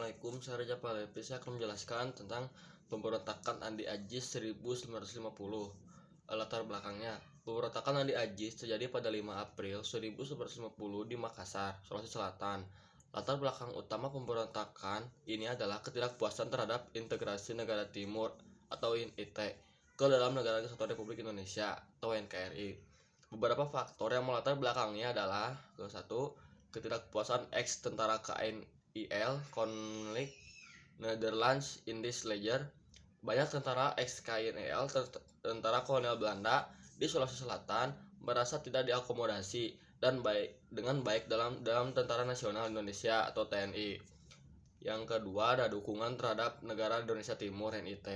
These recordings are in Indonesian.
Assalamualaikum, saya Raja Palepi. Saya akan menjelaskan tentang pemberontakan Andi Ajis 1950. Latar belakangnya, pemberontakan Andi Ajis terjadi pada 5 April 1950 di Makassar, Sulawesi Selatan. Latar belakang utama pemberontakan ini adalah ketidakpuasan terhadap integrasi negara Timur atau INT ke dalam Negara Kesatuan Republik Indonesia atau NKRI. Beberapa faktor yang melatar belakangnya adalah satu, ketidakpuasan ex tentara KNIL konflik Netherlands Indies Leger. Banyak tentara ex KNIL tentara kolonial Belanda di Sulawesi Selatan merasa tidak diakomodasi dan dengan baik dalam Tentara Nasional Indonesia atau TNI. Yang kedua ada dukungan terhadap negara Indonesia Timur NIT.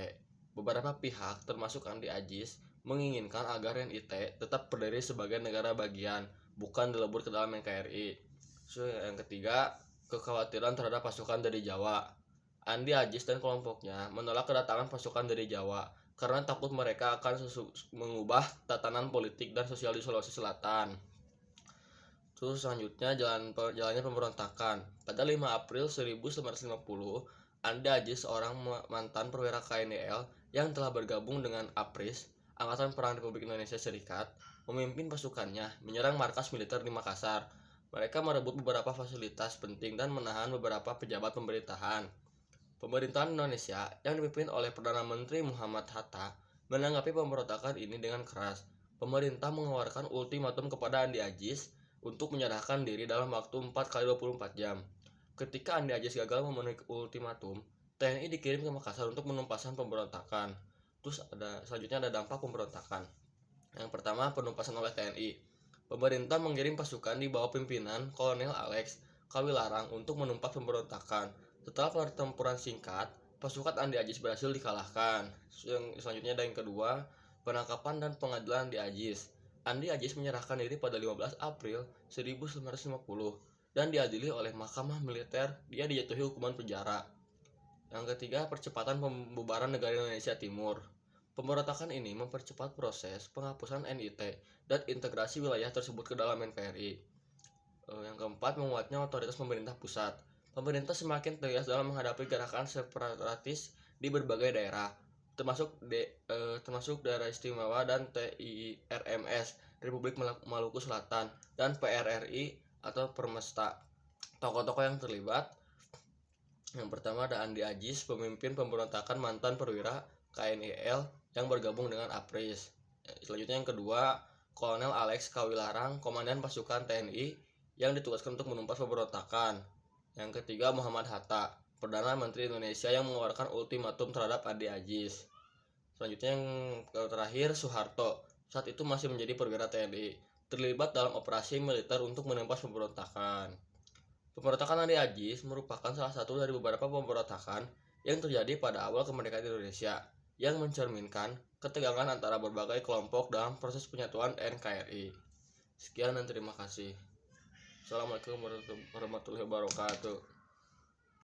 Beberapa pihak termasuk Andi Ajis menginginkan agar NIT tetap berdiri sebagai negara bagian, bukan dilebur ke dalam NKRI. Yang ketiga, kekhawatiran terhadap pasukan dari Jawa. Andi Ajis dan kelompoknya menolak kedatangan pasukan dari Jawa karena takut mereka akan mengubah tatanan politik dan sosial di Sulawesi Selatan. Terus selanjutnya jalannya pemberontakan. Pada 5 April 1950, Andi Ajis, seorang mantan perwira KNIL yang telah bergabung dengan APRIS, Angkatan Perang Republik Indonesia Serikat, memimpin pasukannya menyerang markas militer di Makassar. Mereka merebut beberapa fasilitas penting dan menahan beberapa pejabat pemerintahan. Pemerintahan Indonesia yang dipimpin oleh Perdana Menteri Muhammad Hatta menanggapi pemberontakan ini dengan keras. Pemerintah mengeluarkan ultimatum kepada Andi Ajis untuk menyerahkan diri dalam waktu 4x24 jam. Ketika Andi Ajis gagal memenuhi ultimatum, TNI dikirim ke Makassar untuk menumpaskan pemberontakan. Terus selanjutnya ada dampak pemberontakan. Yang pertama, penumpasan oleh TNI. Pemerintah mengirim pasukan di bawah pimpinan Kolonel Alex Kawilarang untuk menumpas pemberontakan. Setelah pertempuran singkat, pasukan Andi Ajis berhasil dikalahkan. Selanjutnya ada yang kedua, penangkapan dan pengadilan Andi Ajis. Andi Ajis menyerahkan diri pada 15 April 1950 dan diadili oleh Mahkamah Militer. Dia dijatuhi hukuman penjara. Yang ketiga, percepatan pembubaran negara Indonesia Timur. Pemberontakan ini mempercepat proses penghapusan NIT dan integrasi wilayah tersebut ke dalam NKRI. Yang keempat, menguatnya otoritas pemerintah pusat. Pemerintah semakin tegas dalam menghadapi gerakan separatis di berbagai daerah, termasuk daerah istimewa dan TIRMS Republik Maluku Selatan dan PRRI atau Permesta. Tokoh-tokoh yang terlibat, yang pertama ada Andi Ajis, pemimpin pemberontakan mantan perwira KNIL yang bergabung dengan APRIS. Selanjutnya yang kedua, Kolonel Alex Kawilarang, komandan pasukan TNI yang ditugaskan untuk menumpas pemberontakan. Yang ketiga, Muhammad Hatta, Perdana Menteri Indonesia yang mengeluarkan ultimatum terhadap Andi Ajis. Selanjutnya yang terakhir, Soeharto, saat itu masih menjadi perwira TNI, terlibat dalam operasi militer untuk menumpas pemberontakan. Pemberontakan Andi Ajis merupakan salah satu dari beberapa pemberontakan yang terjadi pada awal kemerdekaan Indonesia yang mencerminkan ketegangan antara berbagai kelompok dalam proses penyatuan NKRI. Sekian dan terima kasih. Assalamualaikum warahmatullahi wabarakatuh.